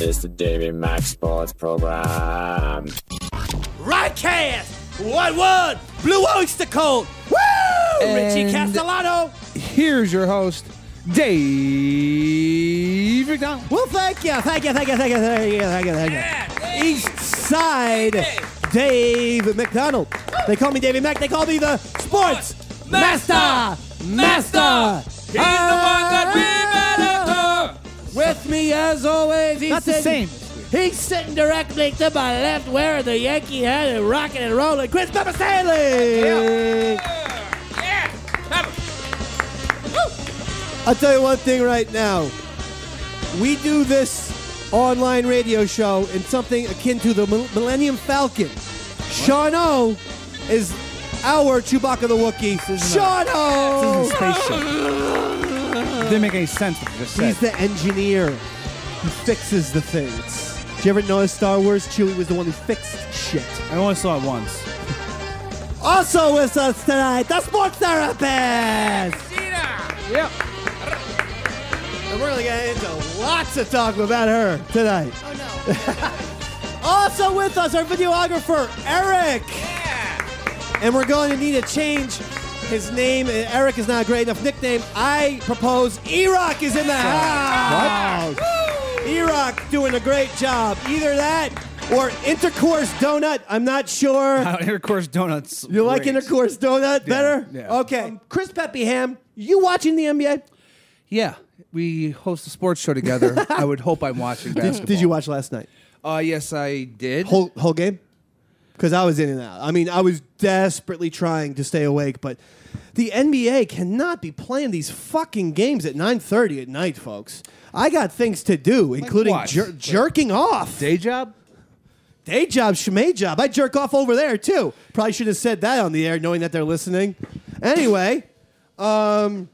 It's the Davey Max Sports Program. Right-cast! 1-1! Blue Oyster Cult! Woo! Richie Castellano! Here's your host, Dave McDonald. Well, thank you. East Side Dave McDonald. They call me Davey Mac. They call me the Sports Master. He's the one that we better. With me, as always, Not the same. He's sitting directly to my left, wearing the Yankee hat and rocking and rolling. Chris Pepper Stanley. Yeah. I'll tell you one thing right now. We do this online radio show in something akin to the Millennium Falcon. Sean O is our Chewbacca the Wookiee. Sean O! This is a spaceship. Didn't make any sense what you just said. He's the engineer. He fixes the things. Did you ever notice Star Wars? Chewie was the one who fixed shit. I only saw it once. Also with us tonight, the sports therapist! Yep. And we're going to get into lots of talk about her tonight. Oh, no. Also with us, our videographer, Eric. Yeah. And we're going to need to change his name. Eric is not a great enough nickname. I propose E-Rock is in the house. What? E-Rock doing a great job. Either that or Intercourse Donut. I'm not sure. Intercourse Donuts. You like great. Intercourse Donut better? Yeah. Okay. Chris Peppyham, you watching the NBA? Yeah. We host a sports show together. I would hope I'm watching basketball. Did you watch last night? Yes, I did. Whole game? Because I was in and out. I mean, I was desperately trying to stay awake, but the NBA cannot be playing these fucking games at 9:30 at night, folks. I got things to do, including what? jerking off. Day job? Day job, shmay job. I jerk off over there, too. Probably should have said that on the air, knowing that they're listening. Anyway, hey,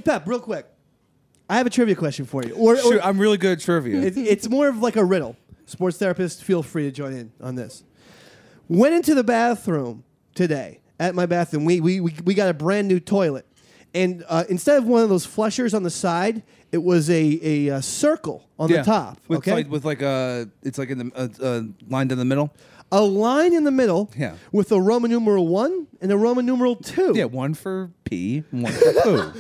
Pep, real quick. I have a trivia question for you. Sure, I'm really good at trivia. It's more of like a riddle. Sports therapist, feel free to join in on this. Went into the bathroom today. At my bathroom, we got a brand new toilet, and instead of one of those flushers on the side, it was a circle on the top. With okay, it's like in the line down the middle. a line in the middle. Yeah. With a Roman numeral 1 and a Roman numeral 2. Yeah, one for pee, and one for poo.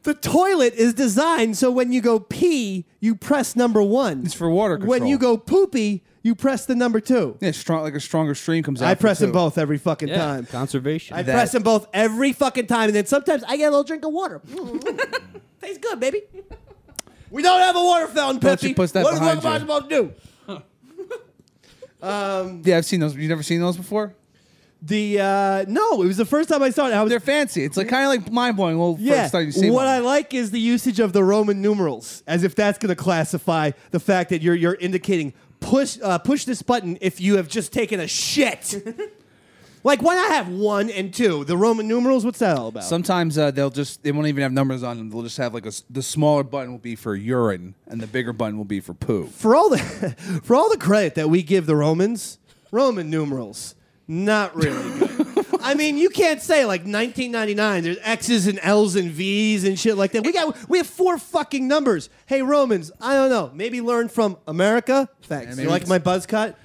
The toilet is designed so when you go pee, you press number 1. It's for water control. When you go poopy, you press the number 2. Yeah, like a stronger stream comes out. I press for them two. both every fucking time. Conservation. I press them both every fucking time, and then sometimes I get a little drink of water. Tastes good, baby. We don't have a water fountain, Don't Peppy. you push that What am I behind you. supposed to do? Yeah, I've seen those. You've never seen those before? No, it was the first time I saw it. They're fancy. It's like kind of like mind blowing. Well, Yeah, first time you see what one. I like is the usage of the Roman numerals, as if that's going to classify the fact that you're indicating push this button if you have just taken a shit. Like, why not have 1 and 2? The Roman numerals, what's that all about? Sometimes they won't even have numbers on them. They'll just have like the smaller button will be for urine, and the bigger button will be for poo. For all the credit that we give the Romans, Roman numerals, not really good. I mean, you can't say like 1999. There's X's and L's and V's and shit like that. We have 4 fucking numbers. Hey Romans, I don't know. Maybe learn from America. Thanks. Yeah, You like my buzz cut?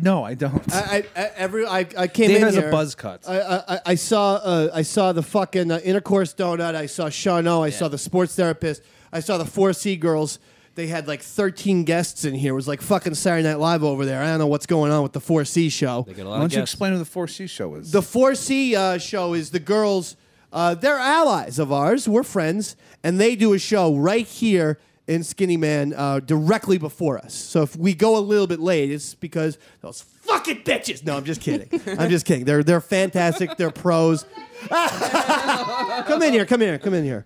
No, I don't. I came Dave in has here. a buzz cut. I saw the fucking Intercourse Donut. I saw Sean O. I saw the sports therapist. I saw the 4C girls. They had like 13 guests in here. It was like fucking Saturday Night Live over there. I don't know what's going on with the 4C show. They get a Why lot don't of you guests. explain who the 4C show is? The 4C show is the girls. They're allies of ours. We're friends. And they do a show right here in Skinny Man directly before us. So if we go a little bit late, it's because those fucking bitches. No, I'm just kidding. I'm just kidding. They're fantastic. They're pros. Come in here.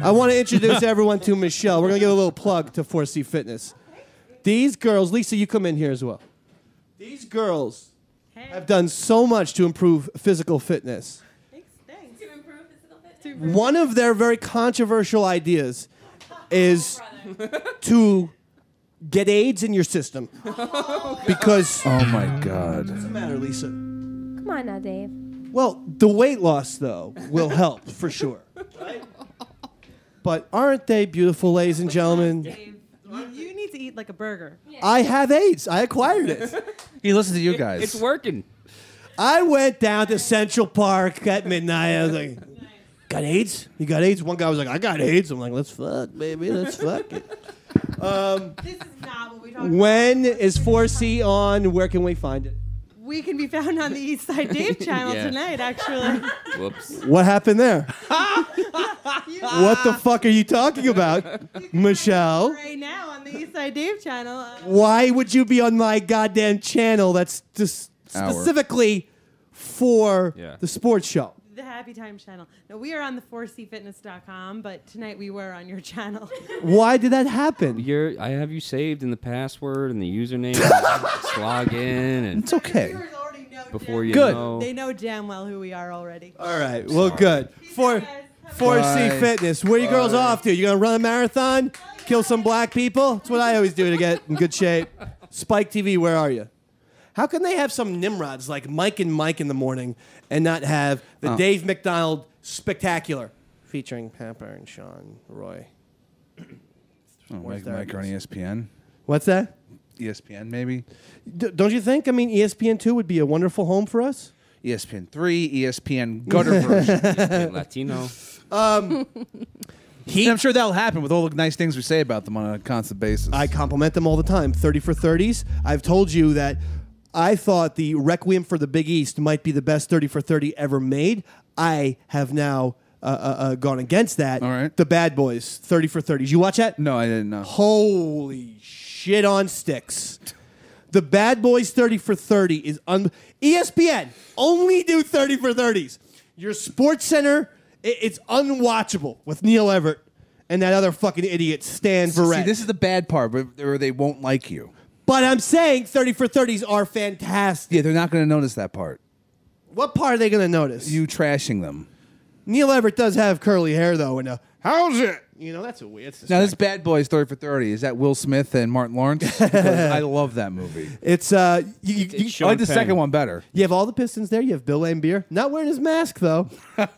I want to introduce everyone to Michelle. We're going to give a little plug to 4C Fitness. These girls, Lisa, you come in here as well. These girls have done so much to improve physical fitness. Thanks. To improve physical fitness. One of their very controversial ideas is to get AIDS in your system. Because... oh, my God. What's the matter, Lisa? Come on now, Dave. Well, the weight loss, though, will help, for sure. Right? But aren't they beautiful, ladies and gentlemen? Dave. You need to eat like a burger. I have AIDS. I acquired it. He listens to you guys. It's working. I went down to Central Park at midnight. I was like, got AIDS? You got AIDS? One guy was like, I got AIDS. I'm like, let's fuck, baby. Let's fuck it. This is not what we talked about. When is 4C on? Where can we find it? We can be found on the East Side Dave channel Yeah. tonight, actually. Whoops. What happened there? What the fuck are you talking about, Michelle? Right now on the East Side Dave channel. Why would you be on my goddamn channel that's just Our. specifically for Yeah. the sports show? The Happy Times channel. No, we are on the 4cfitness.com, but tonight we were on your channel. Why did that happen? I have you saved in the password and the username. Just log in and It's okay. Viewers already know before you Good. know. They know damn well who we are already. All right, well, good. 4C Bye. Fitness. Where you girls off to? You gonna run a marathon? Kill some black people? That's what I always do to get in good shape. Spike TV, where are you? How can they have some Nimrods like Mike and Mike in the morning and not have the Dave McDonald Spectacular featuring Pepper and Sean Roy? Mike on ESPN. What's that? ESPN, maybe. Don't you think? I mean, ESPN2 would be a wonderful home for us. ESPN 3, ESPN gutter version. Latino. And I'm sure that'll happen with all the nice things we say about them on a constant basis. I compliment them all the time. 30 for 30s. I've told you that I thought the Requiem for the Big East might be the best 30 for 30 ever made. I have now gone against that. All right. The Bad Boys, 30 for 30s. You watch that? No, I didn't know. Holy shit on sticks. The Bad Boys 30 for 30 is ESPN only do 30 for 30s. Your Sports Center, it's unwatchable with Neil Everett and that other fucking idiot Stan Verrett. See, this is the bad part, where they won't like you. But I'm saying 30 for 30s are fantastic. Yeah, they're not going to notice that part. What part are they going to notice? You trashing them. Neil Everett does have curly hair, though, and how's it? You know, that's a weird... Now, this Bad Boys 30 for 30, is that Will Smith and Martin Lawrence? Because I love that movie. It's, I like the second one better. You have all the Pistons there. You have Bill Laimbeer. Not wearing his mask, though.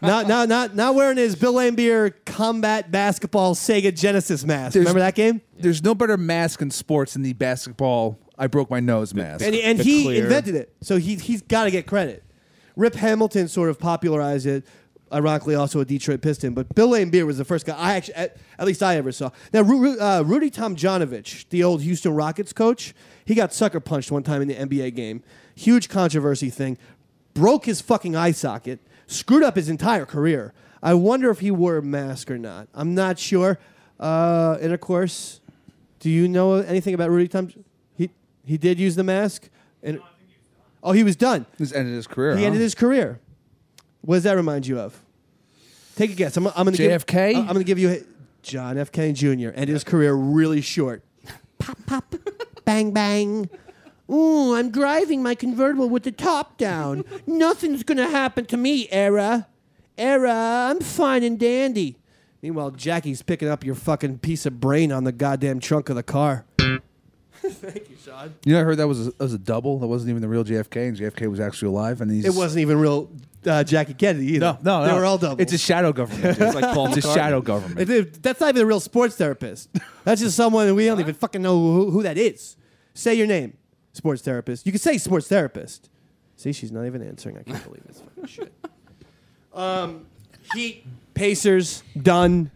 not wearing his Bill Laimbeer Combat Basketball Sega Genesis mask. Remember that game? There's no better mask in sports than the basketball I broke my nose mask. And The he clear. invented it, so he's got to get credit. Rip Hamilton sort of popularized it. Ironically, also a Detroit Piston, but Bill Laimbeer was the first guy at least I ever saw. Now, Rudy Tomjanovich, the old Houston Rockets coach, he got sucker punched one time in the NBA game. Huge controversy thing. Broke his fucking eye socket. Screwed up his entire career. I wonder if he wore a mask or not. I'm not sure. And of course, do you know anything about Rudy Tom? He did use the mask. And he was done. This ended his career. He ended his career. What does that remind you of? Take a guess. I'm going to JFK? I'm going to give you John F. Kennedy Jr. Ended his career really short. Pop, pop, bang, bang. Ooh, I'm driving my convertible with the top down. Nothing's going to happen to me, Era. I'm fine and dandy. Meanwhile, Jackie's picking up your fucking piece of brain on the goddamn trunk of the car. Thank you, Sean. You know, I heard that was a double. That wasn't even the real JFK, and JFK was actually alive. And It wasn't even real Jackie Kennedy either. No. They were all doubles. It's a shadow government. It's like Paul It's a McCartney. shadow government. That's not even a real sports therapist. That's just someone we don't even fucking know who that is. Say your name, sports therapist. You can say sports therapist. See, she's not even answering. I can't believe this fucking shit. Heat, Pacers, done.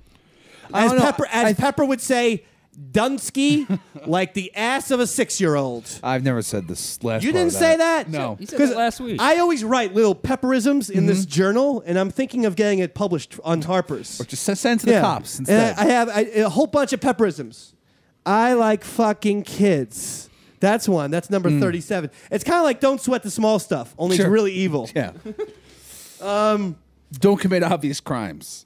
As don't know. Pepper would say, Dunsky, like the ass of a 6-year-old. I've never said this last You part didn't of say that? No. You said that last week. I always write little pepperisms in this journal, and I'm thinking of getting it published on Harper's. Or just send to the cops And instead. I have a whole bunch of pepperisms. I like fucking kids. That's one. That's number 37. It's kind of like Don't Sweat the Small Stuff, only Sure. it's really evil. Yeah. Don't commit obvious crimes.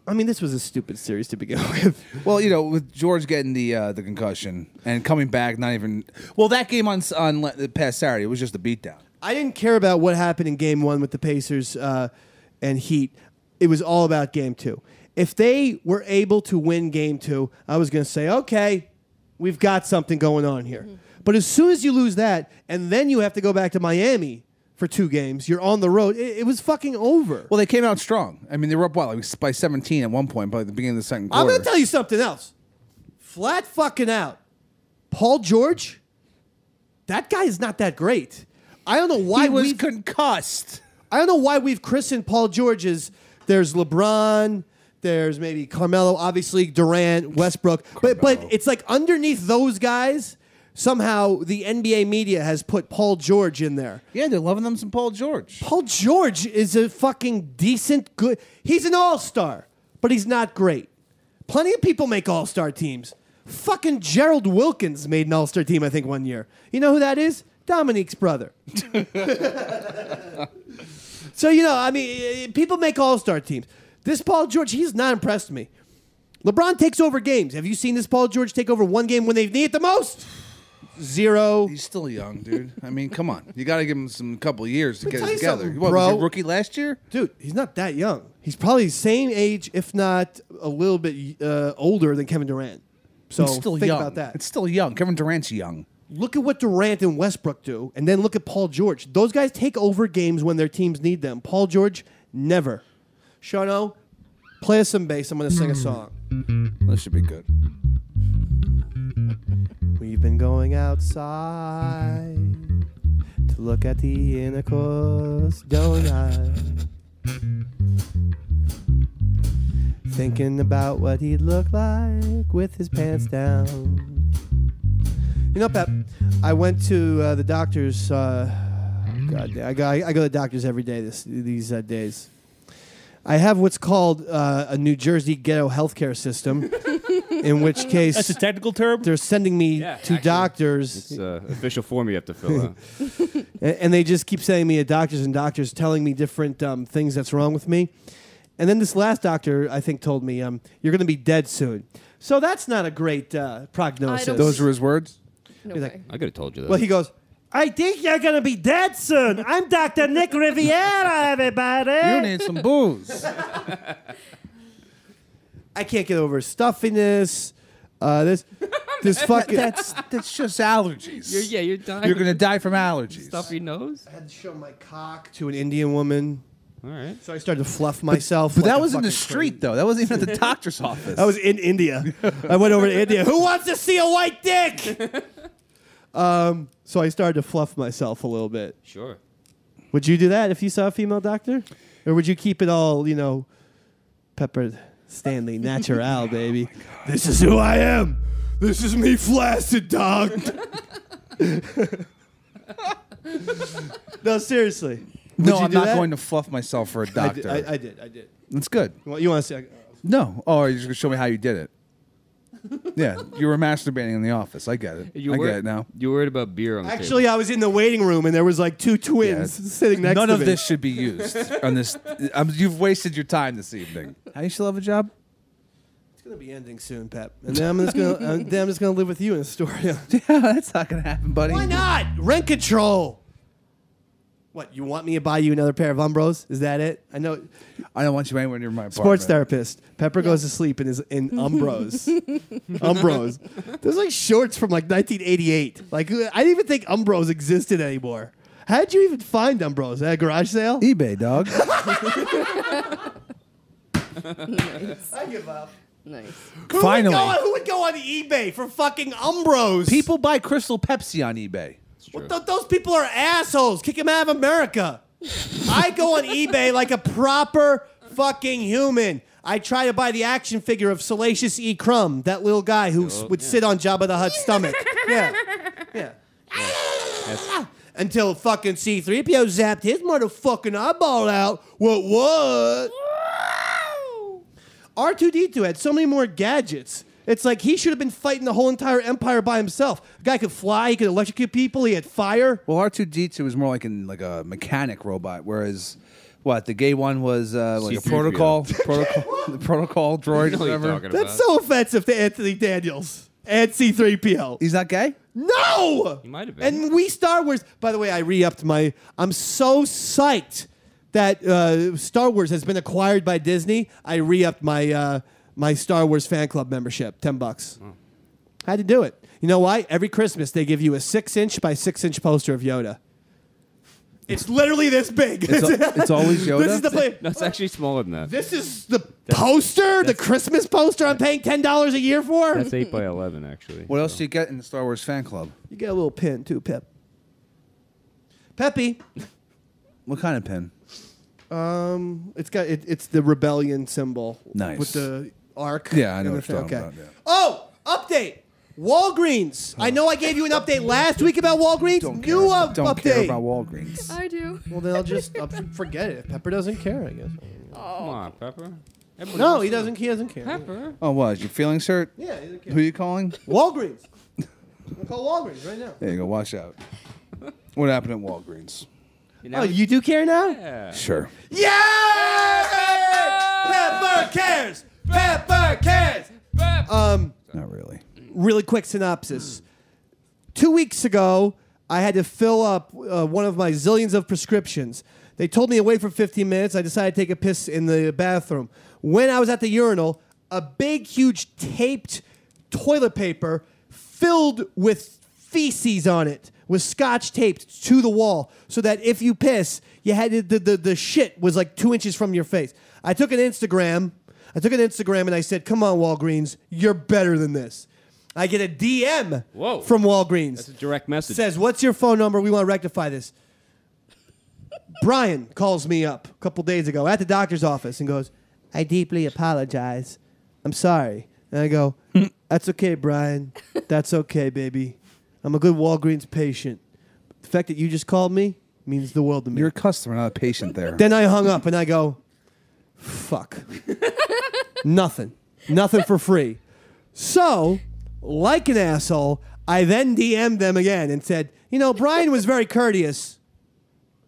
I mean, this was a stupid series to begin with. Well, you know, with George getting the concussion and coming back, not even. Well, that game on the past Saturday, it was just a beatdown. I didn't care about what happened in Game 1 with the Pacers and Heat. It was all about Game 2. If they were able to win Game 2, I was going to say, okay, we've got something going on here. But as soon as you lose that, and then you have to go back to Miami for 2 games, you're on the road, it was fucking over. Well, they came out strong. I mean, they were up, by 17 at one point by the beginning of the second quarter. I'm going to tell you something else. Flat fucking out. Paul George, that guy is not that great. I don't know why He was concussed. I don't know why we've christened Paul George as there's LeBron, there's maybe Carmelo, obviously Durant, Westbrook, but it's like underneath those guys, somehow the NBA media has put Paul George in there. Yeah, they're loving them some Paul George. Paul George is a fucking decent, good. He's an all-star, but he's not great. Plenty of people make all-star teams. Fucking Gerald Wilkins made an all-star team, I think, one year. You know who that is? Dominique's brother. So, I mean, people make all-star teams. This Paul George, he's not impressed me. LeBron takes over games. Have you seen this Paul George take over one game when they need it the most? 0. He's still young, dude. I mean, come on. You got to give him some couple years to get it together. something, What, bro. was he rookie last year? Dude, he's not that young. He's probably the same age, if not a little bit older than Kevin Durant. So It's still think young. about that. It's still young. Kevin Durant's young. Look at what Durant and Westbrook do, and then look at Paul George. Those guys take over games when their teams need them. Paul George, never. Shano, play us some bass. I'm going to sing a song. That should be good. We've been going outside to look at the intercourse donut. Thinking about what he'd look like with his pants down. You know, Pep, I went to the doctor's. God, I go to the doctors every day these days. I have what's called a New Jersey ghetto healthcare system, in which case That's a technical term. they're sending me to actually, doctors. It's official form you have to fill out. And they just keep sending me to doctors and doctors telling me different things that's wrong with me. And then this last doctor, I think, told me, you're going to be dead soon. So that's not a great prognosis. Those were his words? No He's way. like, I could have told you that. well, he goes, I think you're going to be dead soon. I'm Dr. Nick Riviera, everybody. You need some booze. I can't get over stuffiness. This fucking... That's just allergies. you're dying. You're going to die from allergies. Stuffy nose. I had to show my cock to an Indian woman. All right. So I started to fluff myself. But like that a was in the fucking street, crazy- though. That wasn't even at the doctor's office. I was in India. I went over to India. Who wants to see a white dick? So I started to fluff myself a little bit. Sure. Would you do that if you saw a female doctor? Or would you keep it all, Pepper Stanley, natural, baby? This is who I am. This is me flaccid, dog. No, seriously. no, Would you I'm do not that? going to fluff myself for a doctor. I did. That's good. You want to see? No. Oh, you're just going to show me how you did it. Yeah, you were masturbating in the office. I get it. I get it now. You worried about beer on the Actually, I was in the waiting room and there was like two twins Yeah. sitting next None to of me. this should be used on this. You've wasted your time this evening. How you still have a job? It's gonna be ending soon, Pep. And then I'm just gonna live with you in Astoria. Yeah, that's not gonna happen, buddy. Why not? Rent control. What, you want me to buy you another pair of Umbros? Is that it? I know. I don't want you anywhere near my apartment. Sports therapist. Pepper goes to sleep in Umbros. Umbros. Those like shorts from like 1988. Like I didn't even think Umbros existed anymore. How'd you even find Umbros? At a garage sale? eBay, dog. Nice. I give up. Nice. Finally. Who would go on eBay for fucking Umbros? People buy Crystal Pepsi on eBay. Well, those people are assholes. Kick them out of America. I go on eBay like a proper fucking human. I try to buy the action figure of Salacious E. Crumb, that little guy who would sit on Jabba the Hutt's stomach. Yeah. Until fucking C-3PO zapped his motherfucking eyeball out. What? R2-D2 had so many more gadgets. It's like he should have been fighting the whole entire empire by himself. The guy could fly, he could electrocute people, he had fire. Well, R2D2 was more like a mechanic robot, whereas the gay one was like a C-3PO. protocol droid You know or what you're whatever. talking about. That's so offensive to Anthony Daniels and C-3PO. He's not gay? No! He might have been. And we Star Wars, by the way, I re-upped I'm so psyched that Star Wars has been acquired by Disney. I re-upped my Star Wars fan club membership, $10. Had to do it. You know why? Every Christmas they give you a 6-inch by 6-inch poster of Yoda. It's literally this big. It's always Yoda. This is the play. No, it's actually smaller than that. This is the poster, the Christmas poster I'm paying $10 a year for. That's 8 by 11, actually. What else do you get in the Star Wars fan club? You get a little pin too, Pep. Peppy. What kind of pin? It's the rebellion symbol. Nice. With the arc. Yeah, I know and what the you're thing. talking about, yeah. Oh, update. Walgreens. I know I gave you an update last week about Walgreens. Don't update. care about Walgreens. I do. Well, then I'll forget it. If Pepper doesn't care, I guess. Come on, Pepper. Everybody No, wants he to- doesn't. He doesn't care. Pepper. Oh, what? Your feelings hurt? Yeah, he doesn't care. Who are you calling? Walgreens. I'll call Walgreens right now. There you go. Watch out. What happened at Walgreens? You know, Oh, you do care now? Yeah. Sure. Yeah! Pepper cares. Pepper cares. Not really. Really quick synopsis. 2 weeks ago, I had to fill up one of my zillions of prescriptions. They told me to wait for 15 minutes. I decided to take a piss in the bathroom. When I was at the urinal, a big, huge taped toilet paper filled with feces on it was scotch taped to the wall so that if you piss, you had the shit was like 2 inches from your face. I took an Instagram and I said, "Come on, Walgreens, you're better than this." I get a DM Whoa. from Walgreens. That's a direct message. Says, "What's your phone number? We want to rectify this." Brian calls me up a couple days ago at the doctor's office and goes, "I deeply apologize. I'm sorry." And I go, "That's okay, Brian. That's okay, baby. I'm a good Walgreens patient. The fact that you just called me means the world to me." You're a customer, not a patient there. Then I hung up and I go, "Fuck. Nothing for free." So, like an asshole, I then DM'd them again and said, Brian was very courteous.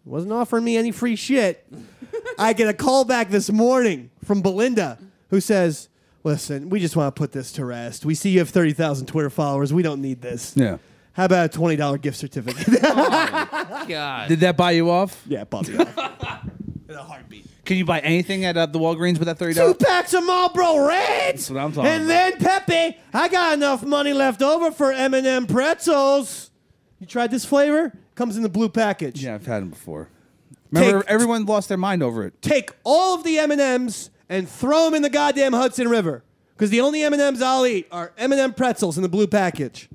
Wasn't offering me any free shit. I get a call back this morning from Belinda who says, "Listen, we just want to put this to rest. We see you have 30,000 Twitter followers. We don't need this. Yeah. How about a $20 gift certificate?" God. Did that buy you off? Yeah, Bobby. In a heartbeat. Can you buy anything at the Walgreens with that $30? 2 packs of Marlboro Reds. That's what I'm talking And then, Pepe, I got enough money left over for M&M pretzels. You tried this flavor? Comes in the blue package. Yeah, I've had them before. Remember, everyone lost their mind over it. Take all of the M&Ms and throw them in the goddamn Hudson River. Because the only M&Ms I'll eat are M&M pretzels in the blue package.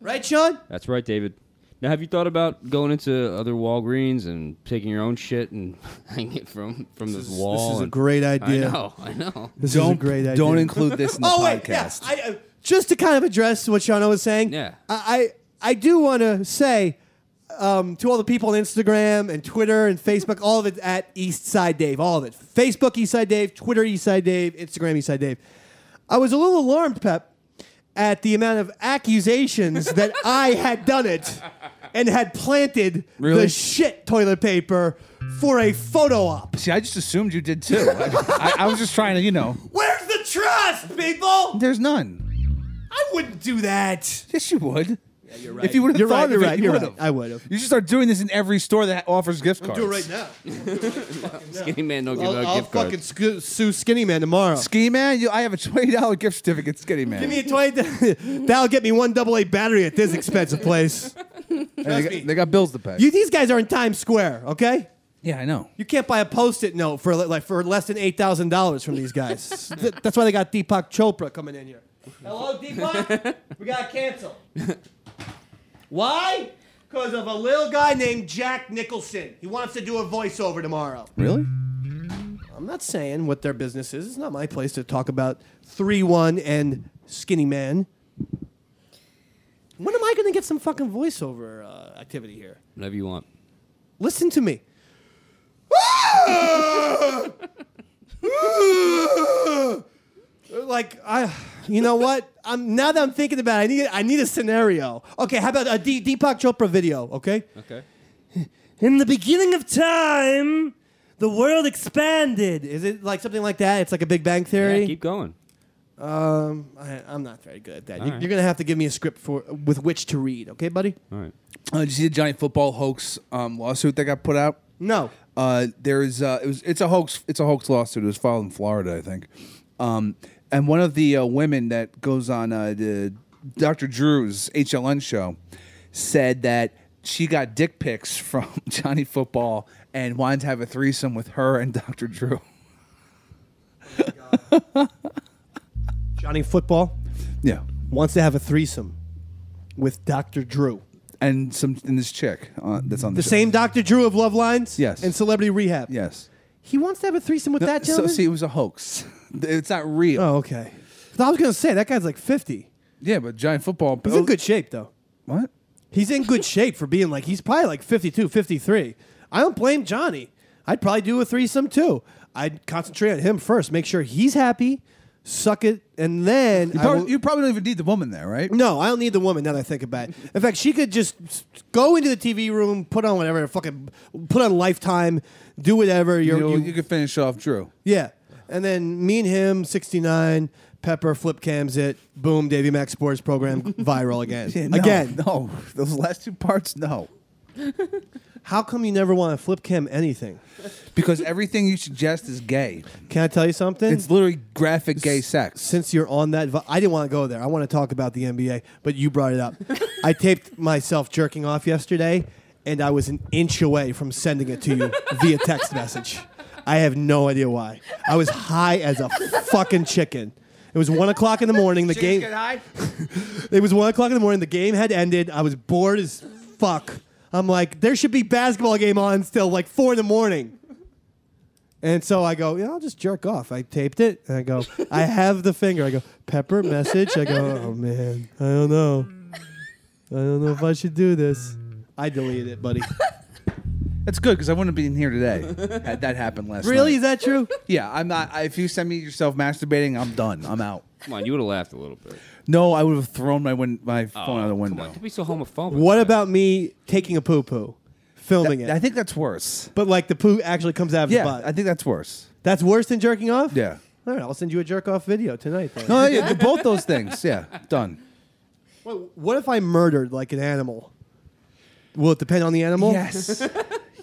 Right, Sean? That's right, David. Now, have you thought about going into other Walgreens and taking your own shit and hanging it from the wall? This is a and- great idea. I know. This is a great idea. Don't include this in the Wait, podcast. yeah. Just to kind of address what Sean was saying. Yeah. I do want to say to all the people on Instagram and Twitter and Facebook, all of it at Eastside Dave, all of it. Facebook Eastside Dave, Twitter Eastside Dave, Instagram Eastside Dave. I was a little alarmed, Pep, at the amount of accusations that I had done it and had planted Really? the shit toilet paper for a photo op. See, I just assumed you did too. I was just trying to, Where's the trust, people? There's none. I wouldn't do that. Yes, you would. Yeah, you're right. If you would have You're thought right, you're of it, right, you you're would right. have. I would have. You should start doing this in every store that offers gift cards. Do it right now. Skinny man don't give out I'll gift cards. fucking sue Skinny Man tomorrow. Ski Man, I have a $20 gift certificate, Skinny Man. Give me a 20. That'll get me one AA battery at this expensive place. They got bills to pay. These guys are in Times Square, okay? Yeah, I know. You can't buy a Post-it note for less than $8,000 from these guys. That's why they got Deepak Chopra coming in here. Hello, Deepak. We gotta cancel. Why? Because of a little guy named Jack Nicholson. He wants to do a voiceover tomorrow. Really? I'm not saying what their business is. It's not my place to talk about 3-1 and Skinny Man. When am I going to get some fucking voiceover activity here? Whatever you want. Listen to me. You know what? Now that I'm thinking about it, I need a scenario. Okay, how about a Deepak Chopra video? Okay. Okay. In the beginning of time, the world expanded. Is it like something like that? It's like a Big Bang Theory. Yeah, keep going. I'm not very good at that. All You're right. going to have to give me a script with which to read. Okay, buddy? All right. Did you see the Johnny Football hoax lawsuit that got put out? No. It's a hoax. It's a hoax lawsuit. It was filed in Florida, I think. And one of the women that goes on the Dr. Drew's HLN show said that she got dick pics from Johnny Football and wanted to have a threesome with her and Dr. Drew. Johnny Football Yeah. wants to have a threesome with Dr. Drew. And this chick that's on The show. same Dr. Drew of Love Lines? Yes. And Celebrity Rehab? Yes. He wants to have a threesome with that So gentleman? see, it was a hoax. It's not real. Oh, okay. I was going to say, that guy's like 50. Yeah, but Johnny Football. He's in good shape, though. What? He's in good shape for being like, he's probably like 52, 53. I don't blame Johnny. I'd probably do a threesome, too. I'd concentrate on him first, make sure he's happy, suck it, and then... You probably don't even need the woman there, right? No, I don't need the woman now that I think about it. In fact, she could just go into the TV room, put on whatever, fucking put on Lifetime, do whatever. You could finish off Drew. Yeah. And then me and him, 69, Pepper flip cams it, boom, Davey Max Sports program viral again. Yeah, no, Again. No. Those last 2 parts, no. How come you never want to flip cam anything? Because everything you suggest is gay. Can I tell you something? It's literally graphic gay sex. Since you're on that, I didn't want to go there. I want to talk about the NBA, but you brought it up. I taped myself jerking off yesterday, and I was an inch away from sending it to you via text message. I have no idea why. I was high as a fucking chicken. It was 1 o'clock in the morning. The game. It was 1 o'clock in the morning. The game had ended. I was bored as fuck. I'm like, there should be basketball game on still, like 4 in the morning. And so I go, yeah, I'll just jerk off. I taped it, and I go, I have the finger. I go, Pepper, message. I go, oh, man, I don't know. I don't know if I should do this. I deleted it, buddy. That's good because I wouldn't be in here today had that happened last night. Really? Is that true? Yeah, I'm not. If you send me yourself masturbating, I'm done. I'm out. Come on, you would have laughed a little bit. No, I would have thrown my phone out the window. Come on, don't be so homophobic. What about me taking a poo-poo, filming it? I think that's worse. But like the poo actually comes out of the Yeah, butt. I think that's worse. That's worse than jerking off? Yeah. All right, I'll send you a jerk-off video tonight then. No, yeah, both those things. Yeah, done. What if I murdered like an animal? Will it depend on the animal? Yes.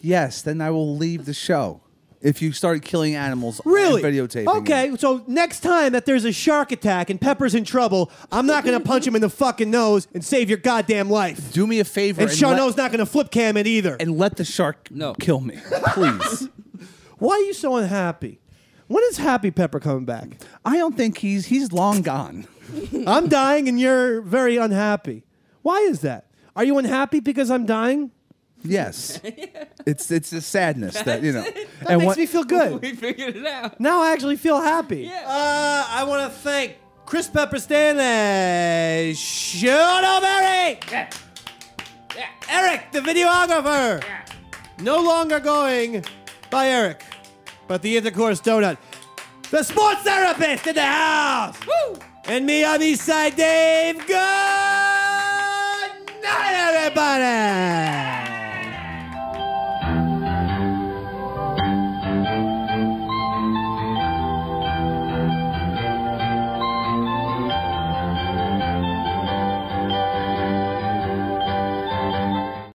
Yes, then I will leave the show. If you started killing animals Really? and videotaping Okay, so next time that there's a shark attack and Pepper's in trouble, I'm not going to punch him in the fucking nose and save your goddamn life. do me a favor And Charnot's not going to flip cam it either. and let the shark No. kill me, please. Why are you so unhappy? When is Happy Pepper coming back? I don't think he's long gone. I'm dying and you're very unhappy. Why is that? Are you unhappy because I'm dying? Yes, it's a sadness that you know. That makes me feel good. We figured it out. Now I actually feel happy. Yeah. I want to thank Chris Pepper Stanley, Shono Berry, Eric, the videographer. No longer going by Eric, but the intercourse donut. The sports therapist in the house. Woo! And me on Eastside Dave. Good night, everybody.